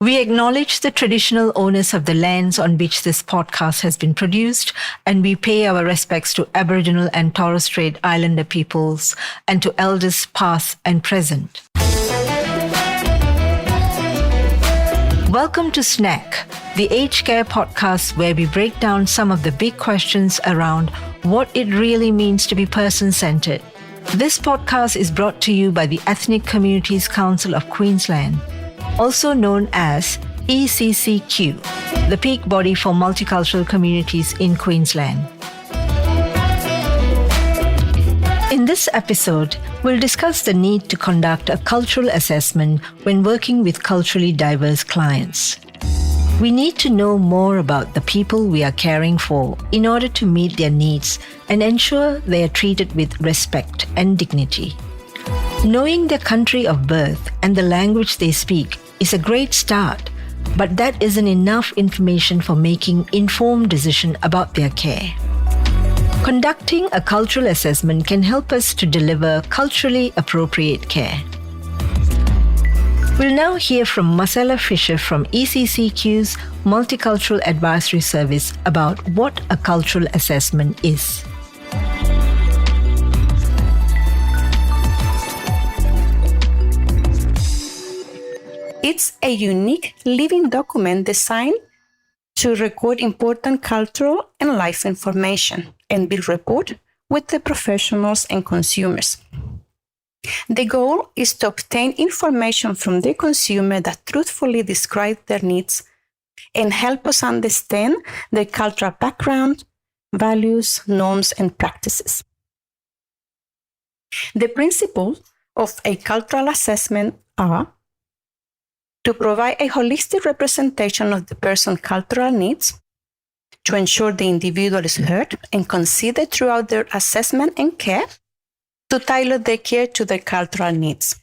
We acknowledge the traditional owners of the lands on which this podcast has been produced, and we pay our respects to Aboriginal and Torres Strait Islander peoples and to elders past and present. Welcome to Snack, the aged care podcast where we break down some of the big questions around what it really means to be person-centered. This podcast is brought to you by the Ethnic Communities Council of Queensland, also known as ECCQ, the peak body for multicultural communities in Queensland. In this episode, we'll discuss the need to conduct a cultural assessment when working with culturally diverse clients. We need to know more about the people we are caring for in order to meet their needs and ensure they are treated with respect and dignity. Knowing their country of birth and the language they speak is a great start, but that isn't enough information for making informed decisions about their care. Conducting a cultural assessment can help us to deliver culturally appropriate care. We'll now hear from Marcela Fischer from ECCQ's Multicultural Advisory Service about what a cultural assessment is. It's a unique living document designed to record important cultural and life information and build rapport with the professionals and consumers. The goal is to obtain information from the consumer that truthfully describes their needs and help us understand their cultural background, values, norms, and practices. The principles of a cultural assessment are to provide a holistic representation of the person's cultural needs, to ensure the individual is heard and considered throughout their assessment and care, to tailor their care to their cultural needs.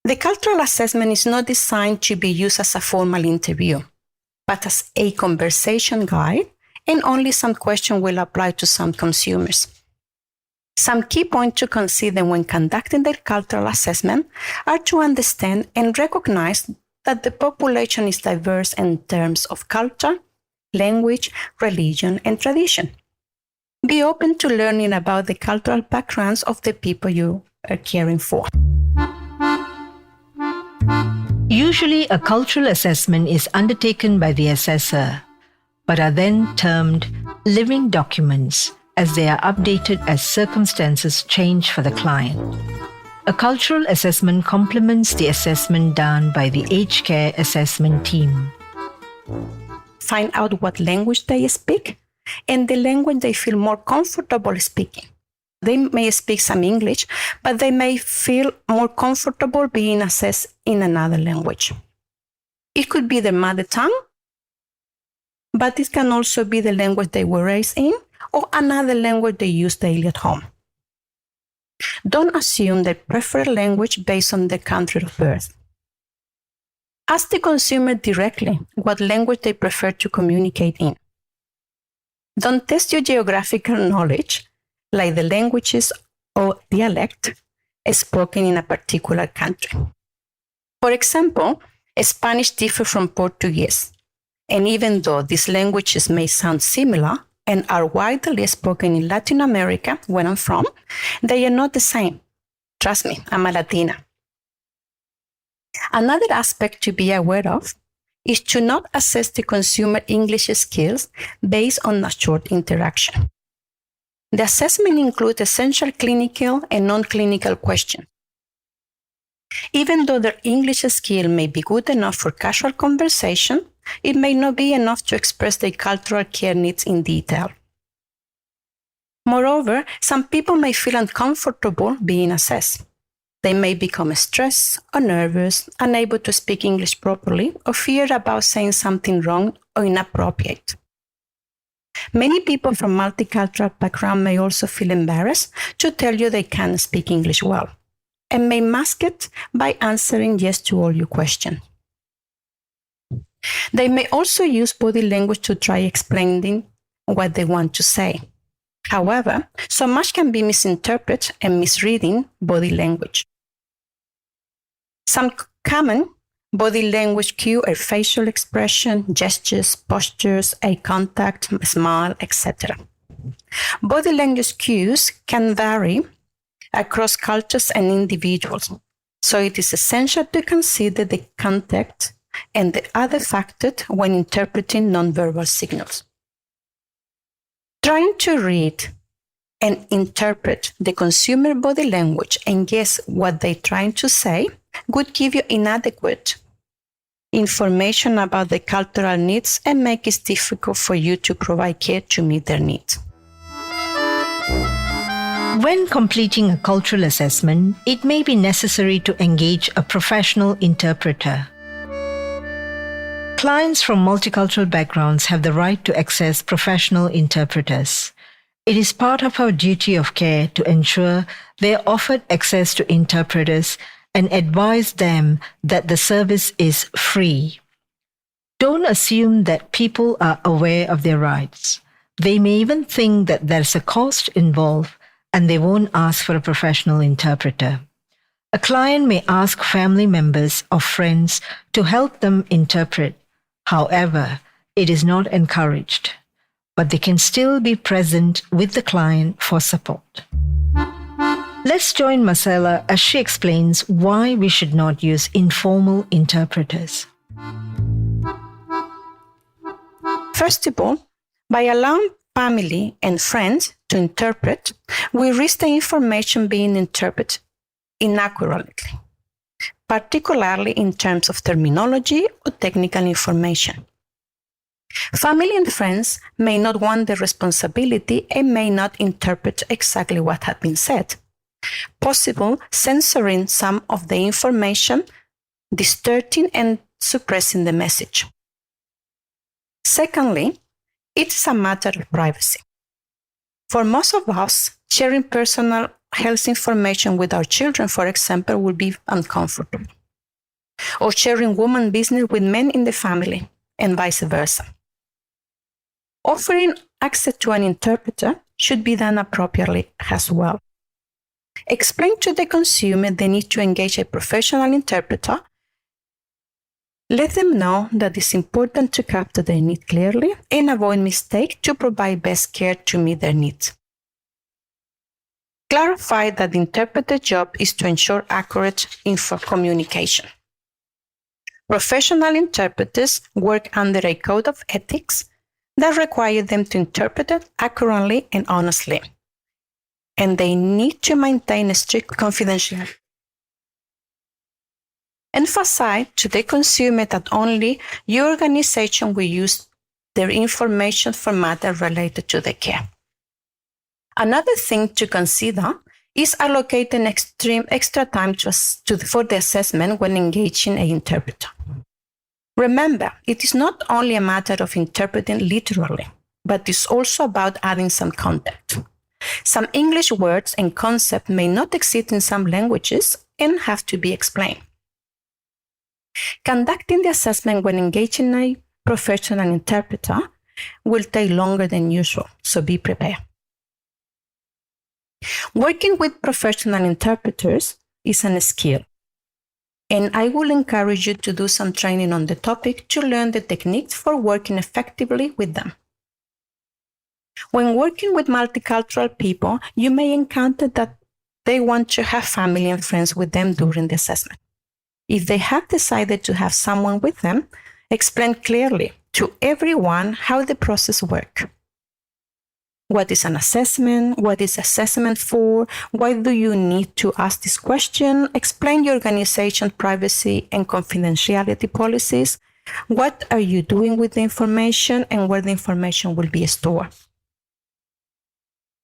The cultural assessment is not designed to be used as a formal interview, but as a conversation guide, and only some questions will apply to some consumers. Some key points to consider when conducting the cultural assessment are to understand and recognize that the population is diverse in terms of culture, language, religion, and tradition. Be open to learning about the cultural backgrounds of the people you are caring for. Usually, a cultural assessment is undertaken by the assessor, but are then termed living documents as they are updated as circumstances change for the client. A cultural assessment complements the assessment done by the aged care assessment team. Find out what language they speak and the language they feel more comfortable speaking. They may speak some English, but they may feel more comfortable being assessed in another language. It could be their mother tongue, but it can also be the language they were raised in or another language they use daily at home. Don't assume their preferred language based on their country of birth. Ask the consumer directly what language they prefer to communicate in. Don't test your geographical knowledge, like the languages or dialect spoken in a particular country. For example, Spanish differs from Portuguese, and even though these languages may sound similar and are widely spoken in Latin America, where I'm from, they are not the same. Trust me, I'm a Latina. Another aspect to be aware of is to not assess the consumer English skills based on a short interaction. The assessment includes essential clinical and non-clinical questions. Even though their English skill may be good enough for casual conversation, it may not be enough to express their cultural care needs in detail. Moreover, some people may feel uncomfortable being assessed. They may become stressed or nervous, unable to speak English properly, or fear about saying something wrong or inappropriate. Many people from multicultural background may also feel embarrassed to tell you they can't speak English well, and may mask it by answering yes to all your questions. They may also use body language to try explaining what they want to say. However, so much can be misinterpreted and misreading body language. Some common Body language cues are facial expression, gestures, postures, eye contact, smile, etc. Body language cues can vary across cultures and individuals, so it is essential to consider the context and the other factors when interpreting nonverbal signals. Trying to read and interpret the consumer body language and guess what they're trying to say would give you inadequate information about the cultural needs and make it difficult for you to provide care to meet their needs. When completing a cultural assessment, it may be necessary to engage a professional interpreter. Clients from multicultural backgrounds have the right to access professional interpreters. It is part of our duty of care to ensure they are offered access to interpreters and advise them that the service is free. Don't assume that people are aware of their rights. They may even think that there's a cost involved and they won't ask for a professional interpreter. A client may ask family members or friends to help them interpret. However, it is not encouraged, but they can still be present with the client for support. Let's join Marcela as she explains why we should not use informal interpreters. First of all, by allowing family and friends to interpret, we risk the information being interpreted inaccurately, particularly in terms of terminology or technical information. Family and friends may not want the responsibility and may not interpret exactly what had been said, possible censoring some of the information, distorting and suppressing the message. Secondly, it is a matter of privacy. For most of us, sharing personal health information with our children, for example, will be uncomfortable. Or sharing women's business with men in the family, and vice versa. Offering access to an interpreter should be done appropriately as well. Explain to the consumer the need to engage a professional interpreter. Let them know that it's important to capture their need clearly and avoid mistakes to provide best care to meet their needs. Clarify that the interpreter's job is to ensure accurate communication. Professional interpreters work under a code of ethics that require them to interpret it accurately and honestly, and they need to maintain a strict confidentiality. Emphasize to the consumer that only your organization will use their information for matters related to the care. Another thing to consider is allocating extra time for the assessment when engaging an interpreter. Remember, it is not only a matter of interpreting literally, but it's also about adding some context. Some English words and concepts may not exist in some languages and have to be explained. Conducting the assessment when engaging a professional interpreter will take longer than usual, so be prepared. Working with professional interpreters is a skill, and I will encourage you to do some training on the topic to learn the techniques for working effectively with them. When working with multicultural people, you may encounter that they want to have family and friends with them during the assessment. If they have decided to have someone with them, explain clearly to everyone how the process works. What is an assessment? What is assessment for? Why do you need to ask this question? Explain your organization privacy and confidentiality policies. What are you doing with the information and where the information will be stored?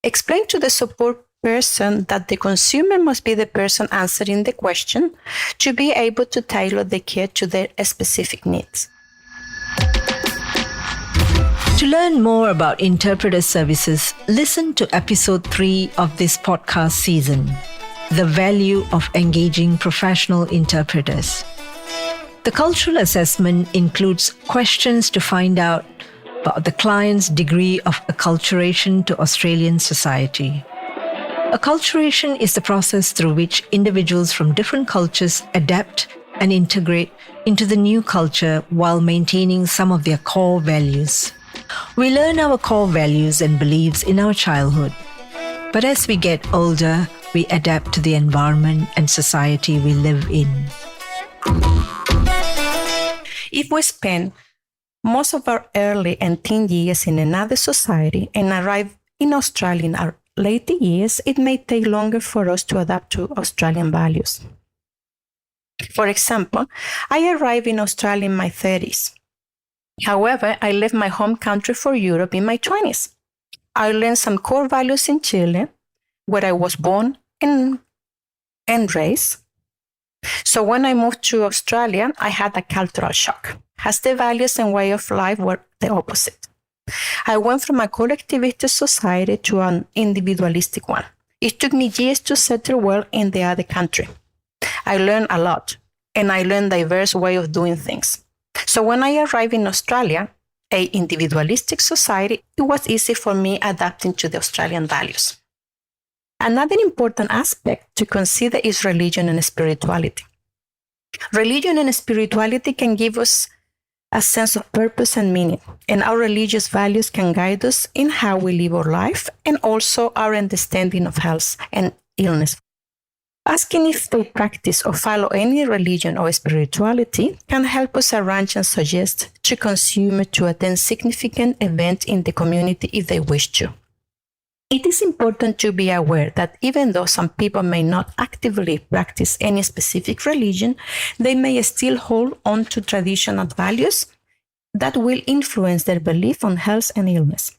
Explain to the support person that the consumer must be the person answering the question to be able to tailor the care to their specific needs. To learn more about interpreter services, listen to episode 3 of this podcast season, The Value of Engaging Professional Interpreters. The cultural assessment includes questions to find out about the client's degree of acculturation to Australian society. Acculturation is the process through which individuals from different cultures adapt and integrate into the new culture while maintaining some of their core values. We learn our core values and beliefs in our childhood, but as we get older, we adapt to the environment and society we live in. If we spend most of our early and teen years in another society and arrive in Australia in our later years, it may take longer for us to adapt to Australian values. For example, I arrived in Australia in my 30s. However, I left my home country for Europe in my 20s. I learned some core values in Chile, where I was born and raised. So when I moved to Australia, I had a cultural shock, as the values and way of life were the opposite. I went from a collectivist society to an individualistic one. It took me years to settle well in the other country. I learned a lot, and I learned diverse way of doing things. So when I arrived in Australia, an individualistic society, it was easy for me adapting to the Australian values. Another important aspect to consider is religion and spirituality. Religion and spirituality can give us a sense of purpose and meaning, and our religious values can guide us in how we live our life and also our understanding of health and illness. Asking if they practice or follow any religion or spirituality can help us arrange and suggest to consumers to attend significant events in the community if they wish to. It is important to be aware that even though some people may not actively practice any specific religion, they may still hold on to traditional values that will influence their belief on health and illness.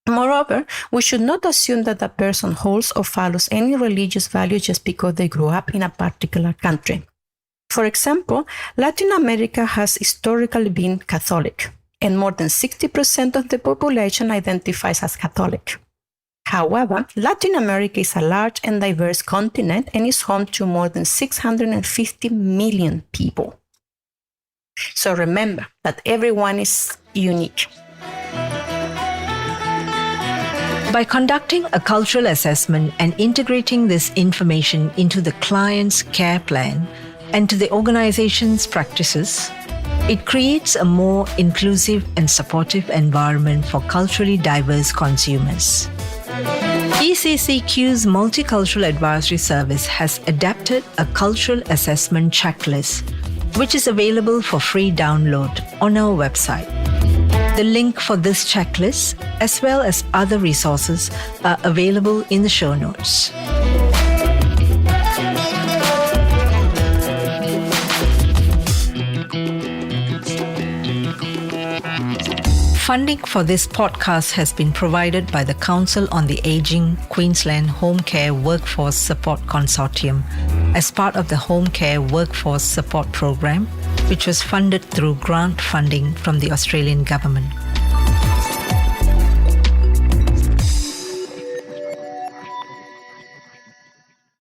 Moreover, we should not assume that a person holds or follows any religious value just because they grew up in a particular country. For example, Latin America has historically been Catholic, and more than 60% of the population identifies as Catholic. However, Latin America is a large and diverse continent and is home to more than 650 million people. So remember that everyone is unique. By conducting a cultural assessment and integrating this information into the client's care plan and to the organization's practices, it creates a more inclusive and supportive environment for culturally diverse consumers. ECCQ's Multicultural Advisory Service has adapted a cultural assessment checklist, which is available for free download on our website. The link for this checklist, as well as other resources, are available in the show notes. Funding for this podcast has been provided by the Council on the Aging Queensland Home Care Workforce Support Consortium as part of the Home Care Workforce Support Program, which was funded through grant funding from the Australian Government.